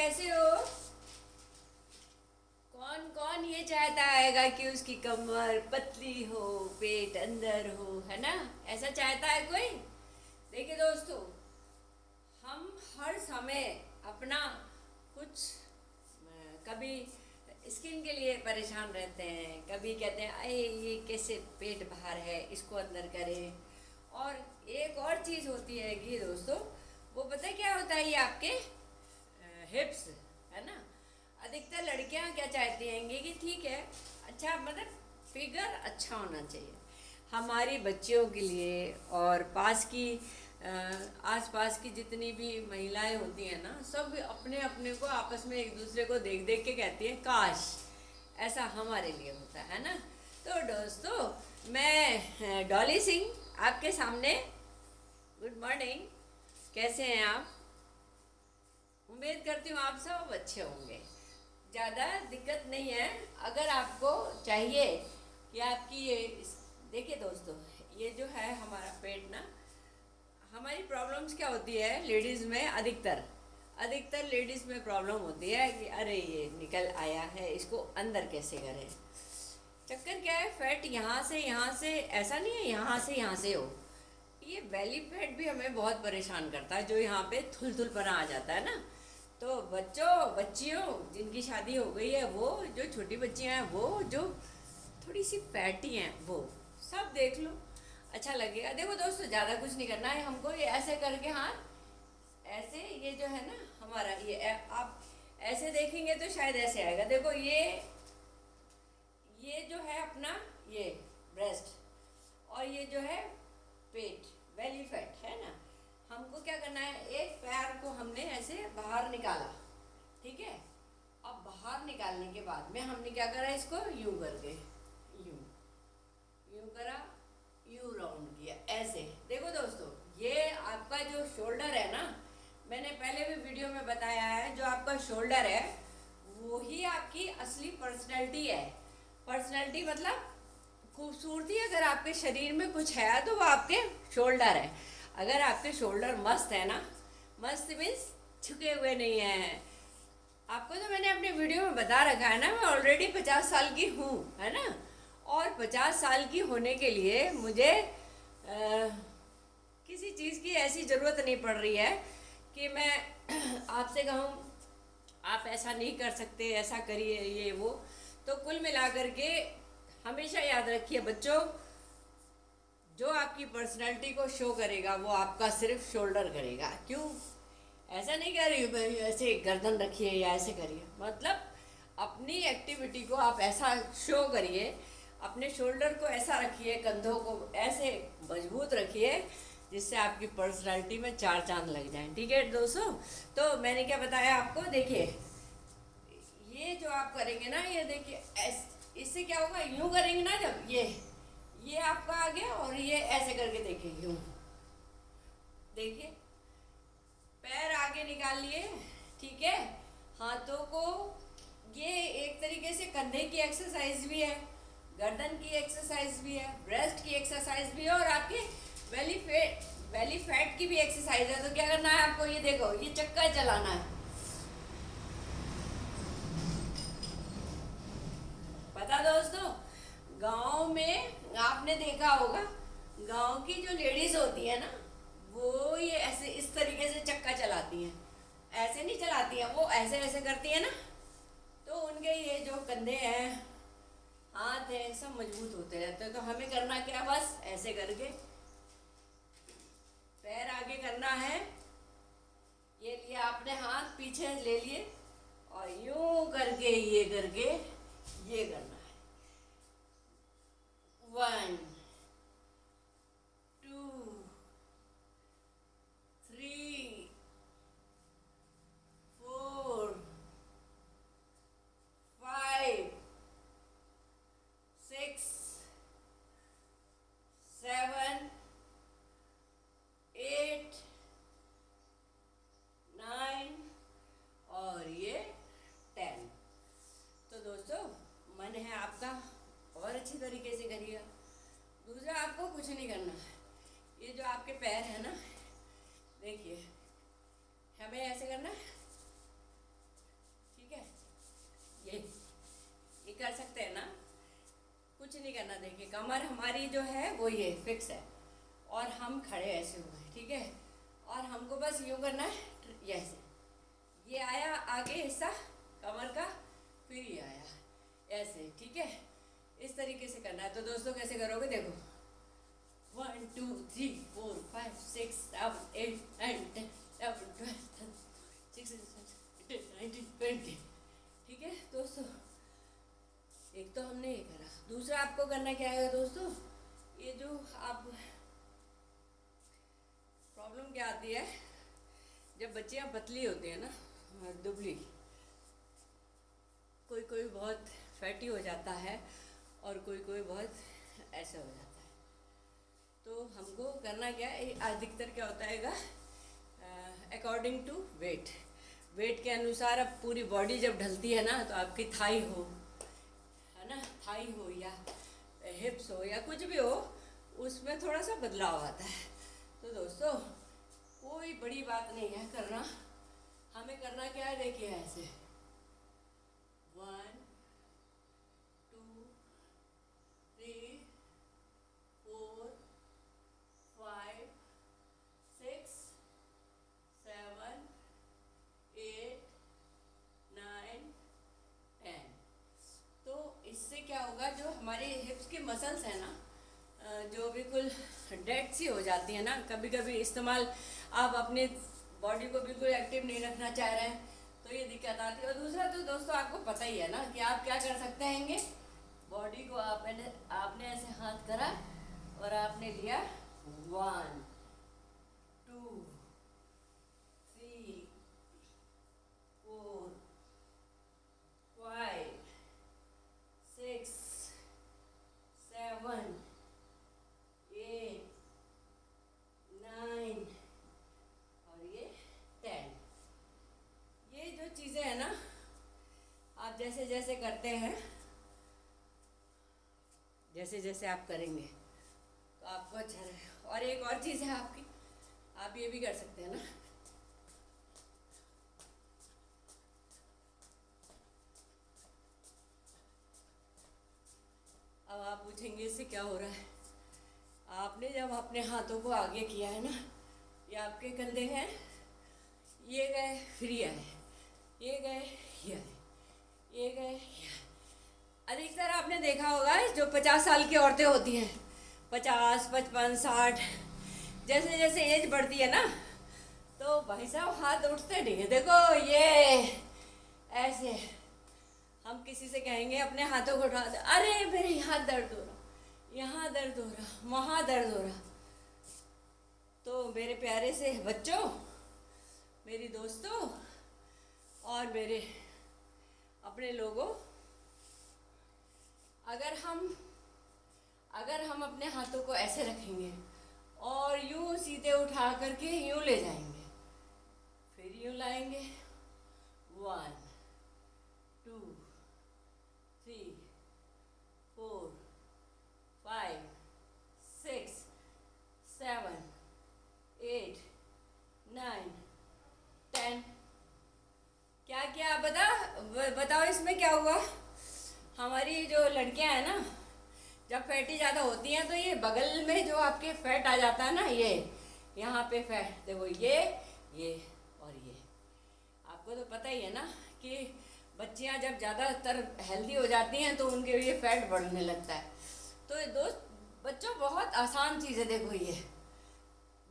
कैसे हो? कौन कौन ये चाहता आएगा कि उसकी कमर पतली हो, पेट अंदर हो, है ना? ऐसा चाहता है कोई? देखिए दोस्तों, हम हर समय अपना कुछ कभी स्किन के लिए परेशान रहते हैं, कभी कहते हैं अरे ये कैसे पेट बाहर है, इसको अंदर करें। और एक और चीज़ होती है कि दोस्तों, वो पता है क्या होता है? ये आपके हिप्स, है ना? अधिकतर लड़कियां क्या चाहती हैं कि ठीक है, अच्छा मतलब फिगर अच्छा होना चाहिए हमारी बच्चियों के लिए। और पास की आस पास की जितनी भी महिलाएं होती हैं ना, सब अपने अपने को आपस में एक दूसरे को देख देख के कहती हैं काश ऐसा हमारे लिए होता, है ना? तो दोस्तों, मैं डॉली सिंह आपके सामने। गुड मॉर्निंग, कैसे हैं आप? उम्मीद करती हूँ आप सब अच्छे होंगे। ज़्यादा दिक्कत नहीं है। अगर आपको चाहिए कि आपकी ये देखिए दोस्तों, ये जो है हमारा पेट ना, हमारी प्रॉब्लम्स क्या होती है लेडीज़ में? अधिकतर अधिकतर लेडीज़ में प्रॉब्लम होती है कि अरे ये निकल आया है, इसको अंदर कैसे करें। चक्कर क्या है, फैट यहाँ से ऐसा नहीं है यहाँ से हो। ये बेली फैट भी हमें बहुत परेशान करता है, जो यहाँ पे थुल थुल पना आ जाता है ना। तो बच्चों बच्चियों जिनकी शादी हो गई है, वो जो छोटी बच्चियां हैं, वो जो थोड़ी सी फैटी हैं, वो सब देख लो, अच्छा लगेगा। देखो दोस्तों, ज़्यादा कुछ नहीं करना है हमको। ये ऐसे करके हाथ ऐसे, ये जो है ना हमारा ये आप ऐसे देखेंगे तो शायद ऐसे आएगा। देखो ये जो है अपना ये ब्रेस्ट, और ये जो है पेट, बेली फैट, है ना? हमको क्या करना है, एक पैर को हमने ऐसे बाहर निकाला, ठीक है? अब बाहर निकालने के बाद में हमने क्या करा, इसको यूं करके यूं यूं करा, यूं राउंड किया ऐसे। देखो दोस्तों, ये आपका जो शोल्डर है ना, मैंने पहले भी वीडियो में बताया है, जो आपका शोल्डर है वो ही आपकी असली पर्सनैलिटी है। पर्सनैलिटी मतलब खूबसूरती। अगर आपके शरीर में कुछ है तो वो आपके शोल्डर है। अगर आपके शोल्डर मस्त है ना, मस्त मीन्स झुके हुए नहीं हैं। आपको तो मैंने अपने वीडियो में बता रखा है ना, मैं ऑलरेडी 50 साल की हूँ, है ना? और 50 साल की होने के लिए मुझे किसी चीज़ की ऐसी ज़रूरत नहीं पड़ रही है कि मैं आपसे कहूँ आप ऐसा नहीं कर सकते, ऐसा करिए ये वो। तो कुल मिलाकर के हमेशा याद रखिए बच्चों, जो आपकी पर्सनैलिटी को शो करेगा वो आपका सिर्फ शोल्डर करेगा। क्यों? ऐसा नहीं कह रही हूँ ऐसे गर्दन रखिए या ऐसे करिए, मतलब अपनी एक्टिविटी को आप ऐसा शो करिए, अपने शोल्डर को ऐसा रखिए, कंधों को ऐसे मजबूत रखिए, जिससे आपकी पर्सनैलिटी में चार चांद लग जाएं। ठीक है दोस्तों? तो मैंने क्या बताया आपको, देखिए ये जो आप करेंगे ना, ये देखिए इससे क्या होगा, यूं करेंगे ना, जब ये आपका आ गया, और ये ऐसे करके देखिए, यूं देखिए, पैर आगे निकाल लिए, ठीक है? हाथों को, ये एक तरीके से कंधे की एक्सरसाइज भी है, गर्दन की एक्सरसाइज भी है, ब्रेस्ट की एक्सरसाइज भी है, और आपके बेली फैट की भी एक्सरसाइज है। तो क्या करना है आपको, ये देखो, ये चक्का चलाना है। पता दोस्तों, गांव में आपने देखा होगा, गांव की जो लेडीज होती है ना, वो ये ऐसे इस तरीके से चक्का चलाती हैं। ऐसे नहीं चलाती हैं, वो ऐसे ऐसे करती है ना, तो उनके ये जो कंधे हैं, हाथ है, सब मजबूत होते रहते हैं। तो हमें करना क्या, बस ऐसे करके पैर आगे करना है, ये लिया आपने हाथ पीछे ले लिए, और यूं करके ये करके ये करना है। 1 2 3 4 5 6 7 8 9 और ये 10। तो दोस्तों, मन है आपका, और अच्छी तरीके से करिएगा। दूसरा, आपको कुछ नहीं करना है। ये जो आपके पैर है ना, देखिए, हमें ऐसे करना है, कमर हमारी जो है वो ये फिक्स है और हम खड़े ऐसे हुए हैं, ठीक है। और हमको बस यूँ करना है, ऐसे ये आया आगे हिस्सा कमर का, फिर ये आया ऐसे, ठीक है। इस तरीके से करना है। तो दोस्तों कैसे करोगे, देखो 1 2 3 4 5 6 7 8 9 10 11 12 13 16 17 18 19 20, ठीक है दोस्तों। एक तो हमने ये करा। दूसरा आपको करना क्या है दोस्तों, ये जो आप प्रॉब्लम क्या आती है जब बच्चियाँ पतली होती है ना, दुबली, कोई कोई बहुत फैटी हो जाता है और कोई कोई बहुत ऐसा हो जाता है। तो हमको करना क्या है, अधिकतर क्या होता है अकॉर्डिंग टू वेट के अनुसार अब पूरी बॉडी जब ढलती है ना, तो आपकी थाई हो, है ना, थाई हो या हिप्स हो या कुछ भी हो, उसमें थोड़ा सा बदलाव आता है। तो दोस्तों कोई बड़ी बात नहीं है करना। हमें करना क्या है, देखिए ऐसे 1 2 3 4 5 6 7 8 9 10। तो इससे क्या होगा, जो हमारे हिप्स के मसल्स हैं ना, जो बिल्कुल डेड सी हो जाती है ना, कभी कभी इस्तेमाल आप अपने बॉडी को बिल्कुल एक्टिव नहीं रखना चाह रहे हैं, तो ये दिक्कत आती है। और दूसरा तो दोस्तों आपको पता ही है ना कि आप क्या कर सकते हैं, बॉडी को आपने ऐसे हाथ करा और आपने लिया 1 2 3 4 5 6 7 8 9 और ये 10। ये जो चीज़ें हैं ना, आप जैसे जैसे करते हैं, जैसे जैसे आप करेंगे तो आपको अच्छा रहेगा। और एक और चीज़ है आपकी, आप ये भी कर सकते हैं ना, अब आप पूछेंगे इससे क्या हो रहा है। आपने जब अपने हाथों को आगे किया है ना, ये आपके कंधे हैं, ये गए फिर ये आए, ये गए ये आए, ये गए ये आए। अधिकतर आपने देखा होगा जो 50 साल की औरतें होती हैं, 50 55 60, जैसे जैसे एज बढ़ती है ना, तो भाई साहब हाथ उठते नहीं है। देखो ये ऐसे, हम किसी से कहेंगे अपने हाथों को उठा दे, अरे मेरे यहाँ दर्द हो रहा, यहाँ दर्द हो रहा, वहाँ दर्द हो रहा। तो मेरे प्यारे से बच्चों, मेरी दोस्तों और मेरे अपने लोगों, अगर हम अपने हाथों को ऐसे रखेंगे और यूं सीधे उठा करके यूं ले जाएंगे, फिर यूं लाएंगे 1 2 3 4 5 6 7 8 9 10। क्या क्या बताओ इसमें क्या हुआ। हमारी जो लड़कियां हैं ना, जब फैटी ज़्यादा होती हैं तो ये बगल में जो आपके फैट आ जाता है ना, ये यहाँ पे फैट, देखो ये और ये। आपको तो पता ही है ना कि बच्चियाँ जब ज़्यादातर हेल्दी हो जाती हैं तो उनके लिए फैट बढ़ने लगता है। तो दोस्त बच्चों बहुत आसान चीज़ है, देखो ये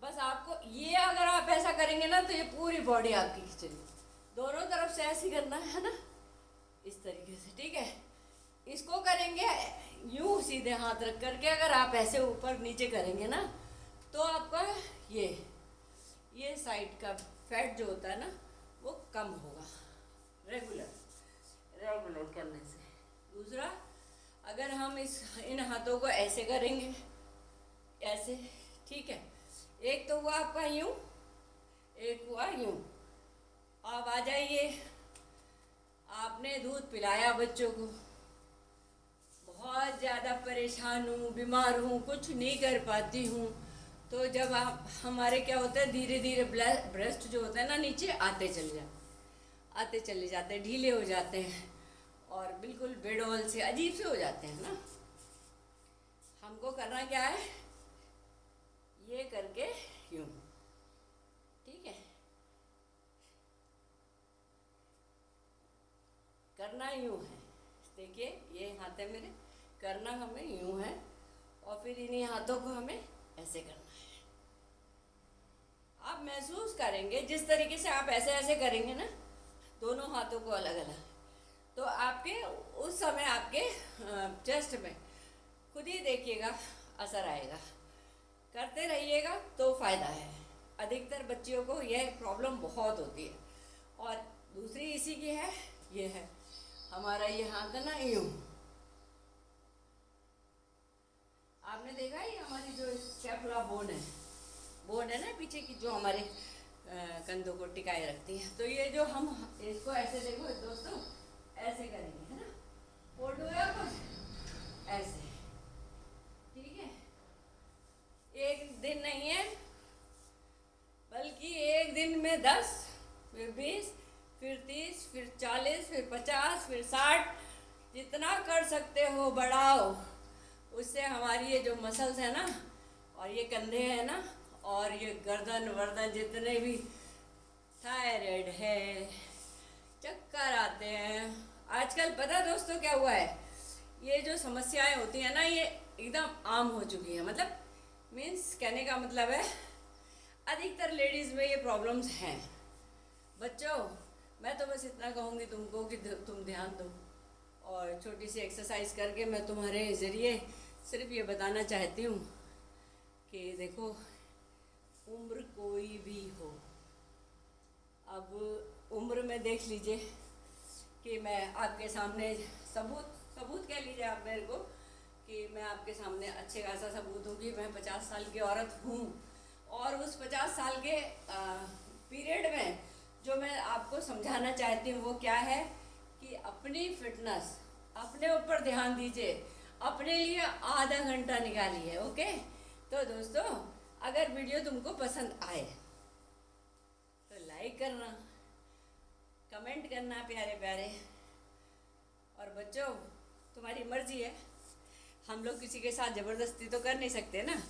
बस आपको ये अगर आप ऐसा करेंगे ना तो ये पूरी बॉडी आपकी खिंचेगी, दोनों तरफ से ऐसे करना है ना, इस तरीके से, ठीक है। इसको करेंगे यूं सीधे हाथ रख करके, अगर आप ऐसे ऊपर नीचे करेंगे ना तो आपका ये साइड का फैट जो होता है ना वो कम होगा रेगुलर करने से। दूसरा, अगर हम इन हाथों को ऐसे करेंगे, ऐसे, ठीक है, एक तो हुआ आपका यूं, एक हुआ यूं। आप आ जाइए, आपने दूध पिलाया बच्चों को, बहुत ज़्यादा परेशान हूँ, बीमार हूँ, कुछ नहीं कर पाती हूँ, तो जब आप हमारे क्या होता है, धीरे धीरे ब्रेस्ट जो होता है ना नीचे आते चले जाते हैं, ढीले हो जाते हैं और बिल्कुल बेडौल से अजीब से हो जाते हैं ना। हमको करना क्या है, ये करके यूं, ठीक है, करना यूं है। देखिए ये हाथ है मेरे, करना हमें यूं है और फिर इन्हीं हाथों को हमें ऐसे करना है। आप महसूस करेंगे जिस तरीके से आप ऐसे ऐसे करेंगे ना, दोनों हाथों को अलग अलग, तो आपके उस समय आपके चेस्ट में खुद ही देखिएगा असर आएगा। करते रहिएगा तो फ़ायदा है। अधिकतर बच्चियों को यह प्रॉब्लम बहुत होती है। और दूसरी इसी की है, ये है हमारा ये हाथ है ना यूं, आपने देखा है ये हमारी जो स्कैपुला बोन है ना पीछे की, जो हमारे कंधों को टिकाए रखती है। तो ये जो हम इसको ऐसे देखो दोस्तों, ऐसे करेंगे है ना, फोल्ड हुआ कुछ ऐसे, ठीक है। एक दिन नहीं है, बल्कि एक दिन में 10, फिर 20, फिर 30, फिर 40, फिर 50, फिर 60, जितना कर सकते हो बढ़ाओ। उससे हमारी ये जो मसल्स है ना, और ये कंधे हैं ना, और ये गर्दन वर्दन जितने भी, थायराइड है, चक्कर आते हैं। आजकल पता दोस्तों क्या हुआ है, ये जो समस्याएं होती हैं ना, ये एकदम आम हो चुकी है। मतलब मीन्स कहने का मतलब है अधिकतर लेडीज़ में ये प्रॉब्लम्स हैं। बच्चों मैं तो बस इतना कहूँगी तुमको कि तुम ध्यान दो, और छोटी सी एक्सरसाइज करके मैं तुम्हारे ज़रिए सिर्फ ये बताना चाहती हूँ कि देखो, उम्र कोई भी हो, अब उम्र में देख लीजिए कि मैं आपके सामने सबूत कह लीजिए आप मेरे को, कि मैं आपके सामने अच्छे खासा सबूत हूँ कि मैं 50 साल की औरत हूँ। और उस 50 साल के पीरियड में जो मैं आपको समझाना चाहती हूँ वो क्या है कि अपनी फिटनेस, अपने ऊपर ध्यान दीजिए, अपने लिए आधा घंटा निकालिए। ओके, तो दोस्तों अगर वीडियो तुमको पसंद आए तो लाइक करना, कमेंट करना प्यारे प्यारे। और बच्चों तुम्हारी मर्जी है, हम लोग किसी के साथ ज़बरदस्ती तो कर नहीं सकते ना,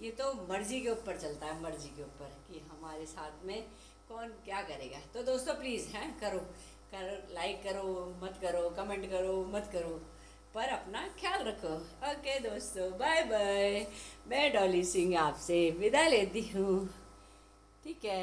ये तो मर्जी के ऊपर चलता है, मर्जी के ऊपर कि हमारे साथ में कौन क्या करेगा। तो दोस्तों प्लीज़ हैं करो लाइक करो मत करो, कमेंट करो मत करो, पर अपना ख्याल रखो। ओके दोस्तों, बाय बाय। मैं डॉली सिंह आपसे विदा लेती हूँ, ठीक है।